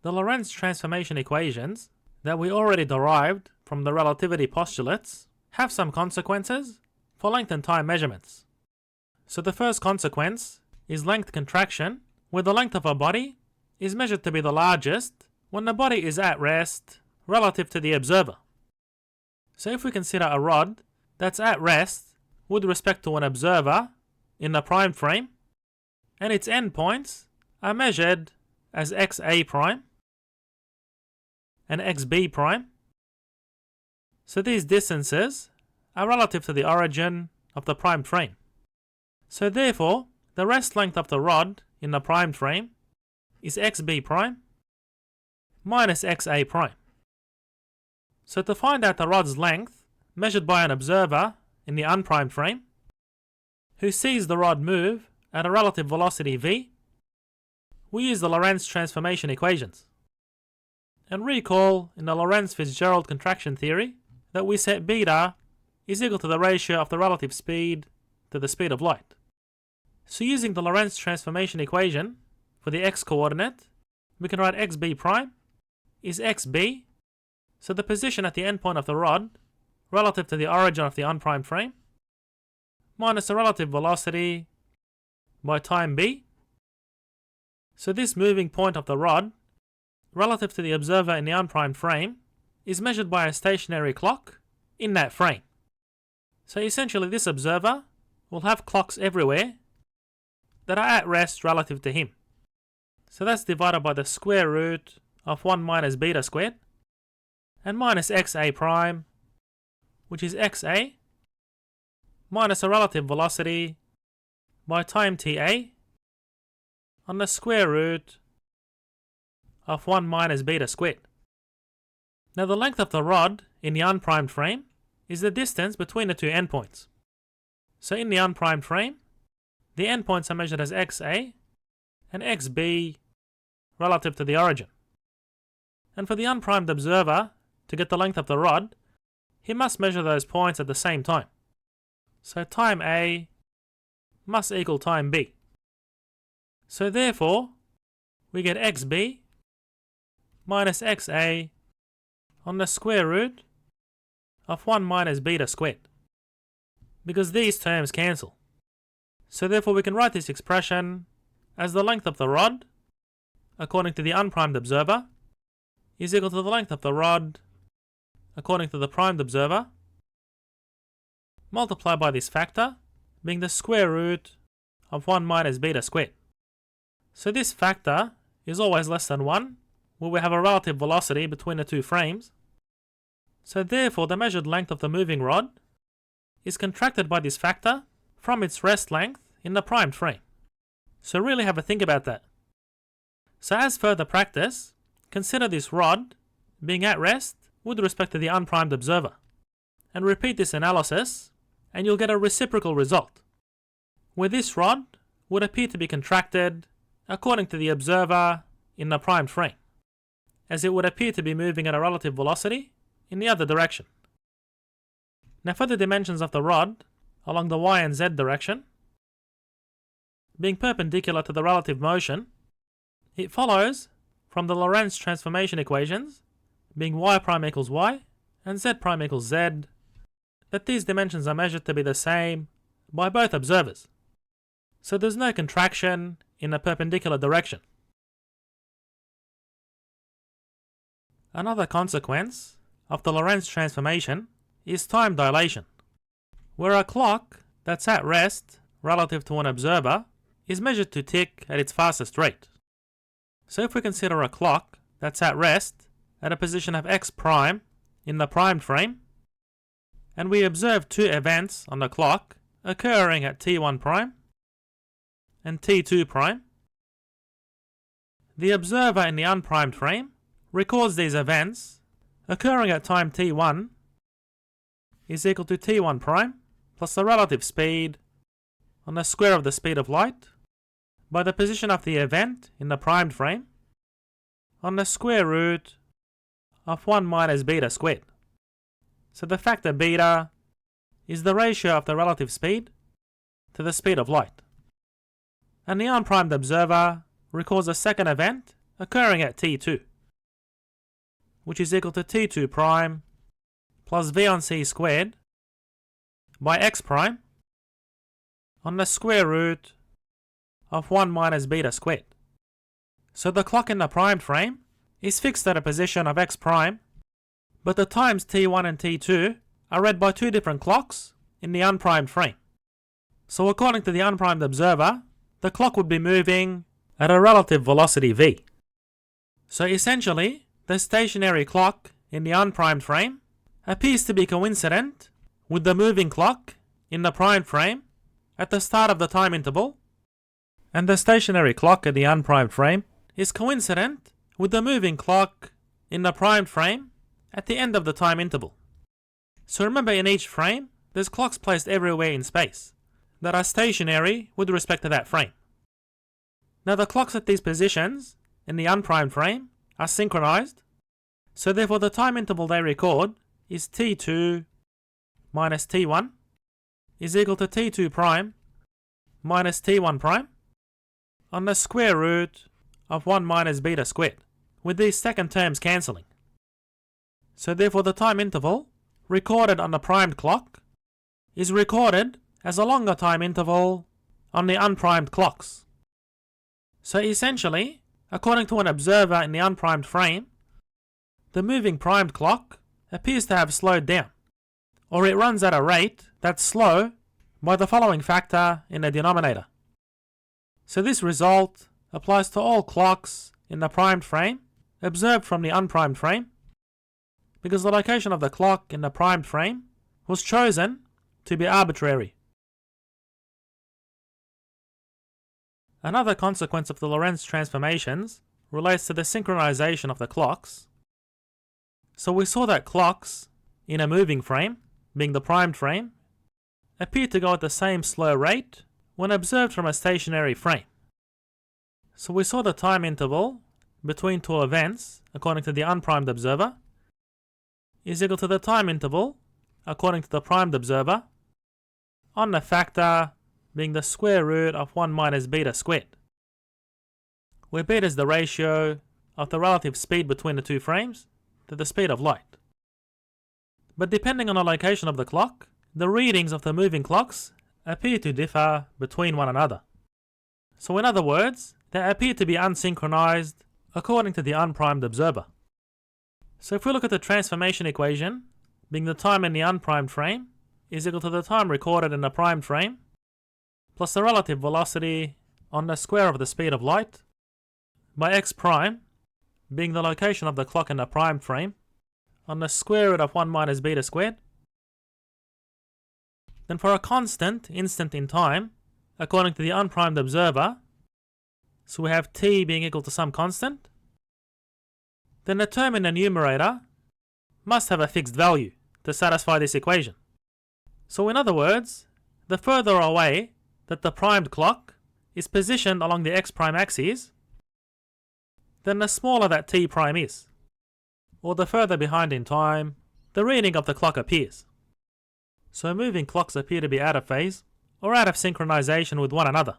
The Lorentz Transformation Equations that we already derived from the relativity postulates have some consequences for length and time measurements. So the first consequence is length contraction, where the length of a body is measured to be the largest when the body is at rest relative to the observer. So if we consider a rod that's at rest with respect to an observer in the prime frame, and its endpoints are measured as xa prime and xb prime. So these distances are relative to the origin of the prime frame. So therefore, the rest length of the rod in the prime frame is xb prime minus xa prime. So to find out the rod's length measured by an observer in the unprimed frame, who sees the rod move at a relative velocity v, we use the Lorentz Transformation Equations. And recall in the Lorentz-Fitzgerald contraction theory that we set beta is equal to the ratio of the relative speed to the speed of light. So using the Lorentz Transformation Equation for the x-coordinate, we can write xb prime is xb, so the position at the endpoint of the rod relative to the origin of the unprimed frame, minus the relative velocity by time b. So this moving point of the rod relative to the observer in the unprimed frame is measured by a stationary clock in that frame. So essentially this observer will have clocks everywhere that are at rest relative to him. So that's divided by the square root of 1 minus beta squared and minus xa prime, which is xa minus a relative velocity by time ta on the square root of 1 minus beta squared. Now the length of the rod in the unprimed frame is the distance between the two endpoints. So in the unprimed frame, the endpoints are measured as xa and xb relative to the origin. And for the unprimed observer to get the length of the rod, he must measure those points at the same time. So time a must equal time b. So therefore, we get xb minus xa on the square root of 1 minus beta squared, because these terms cancel. So therefore we can write this expression as the length of the rod, according to the unprimed observer, is equal to the length of the rod, according to the primed observer, multiplied by this factor, being the square root of 1 minus beta squared. So this factor is always less than 1, where we have a relative velocity between the two frames. So therefore the measured length of the moving rod is contracted by this factor from its rest length in the primed frame. So really have a think about that. So as further practice, consider this rod being at rest with respect to the unprimed observer, and repeat this analysis and you'll get a reciprocal result, where this rod would appear to be contracted according to the observer in the primed frame, as it would appear to be moving at a relative velocity in the other direction. Now for the dimensions of the rod along the y and z direction, being perpendicular to the relative motion, it follows from the Lorentz Transformation Equations, being y prime equals y and z prime equals z, that these dimensions are measured to be the same by both observers. So there's no contraction in the perpendicular direction. Another consequence of the Lorentz transformation is time dilation, where a clock that's at rest relative to an observer is measured to tick at its fastest rate. So if we consider a clock that's at rest at a position of x prime in the primed frame, and we observe two events on the clock occurring at t1 prime and t2 prime, the observer in the unprimed frame records these events occurring at time t1 is equal to t1 prime plus the relative speed on the square of the speed of light by the position of the event in the primed frame on the square root of 1 minus beta squared. So the factor beta is the ratio of the relative speed to the speed of light. And the unprimed observer records a second event occurring at t2. which is equal to t2 prime plus v on c squared by x prime on the square root of 1 minus beta squared. So the clock in the primed frame is fixed at a position of x prime, but the times t1 and t2 are read by two different clocks in the unprimed frame. So according to the unprimed observer, the clock would be moving at a relative velocity v. So essentially, the stationary clock in the unprimed frame appears to be coincident with the moving clock in the primed frame at the start of the time interval, and the stationary clock in the unprimed frame is coincident with the moving clock in the primed frame at the end of the time interval. So remember, in each frame, there's clocks placed everywhere in space that are stationary with respect to that frame. Now the clocks at these positions in the unprimed frame are synchronized, so therefore the time interval they record is t2 minus t1 is equal to t2 prime minus t1 prime on the square root of 1 minus beta squared, with these second terms cancelling. So therefore the time interval recorded on the primed clock is recorded as a longer time interval on the unprimed clocks. So essentially, according to an observer in the unprimed frame, the moving primed clock appears to have slowed down, or it runs at a rate that's slow by the following factor in the denominator. So this result applies to all clocks in the primed frame observed from the unprimed frame, because the location of the clock in the primed frame was chosen to be arbitrary. Another consequence of the Lorentz transformations relates to the synchronization of the clocks. So we saw that clocks in a moving frame, being the primed frame, appear to go at the same slow rate when observed from a stationary frame. So we saw the time interval between two events, according to the unprimed observer, is equal to the time interval, according to the primed observer, on the factor being the square root of 1 minus beta squared, where beta is the ratio of the relative speed between the two frames to the speed of light. But depending on the location of the clock, the readings of the moving clocks appear to differ between one another. So in other words, they appear to be unsynchronized according to the unprimed observer. So if we look at the transformation equation, being the time in the unprimed frame is equal to the time recorded in the primed frame plus the relative velocity on the square of the speed of light by x prime, being the location of the clock in the primed frame, on the square root of 1 minus beta squared. Then for a constant instant in time, according to the unprimed observer, so we have t being equal to some constant, then the term in the numerator must have a fixed value to satisfy this equation. So in other words, the further away that the primed clock is positioned along the x prime axis, then the smaller that t prime is, or the further behind in time the reading of the clock appears. So moving clocks appear to be out of phase or out of synchronization with one another.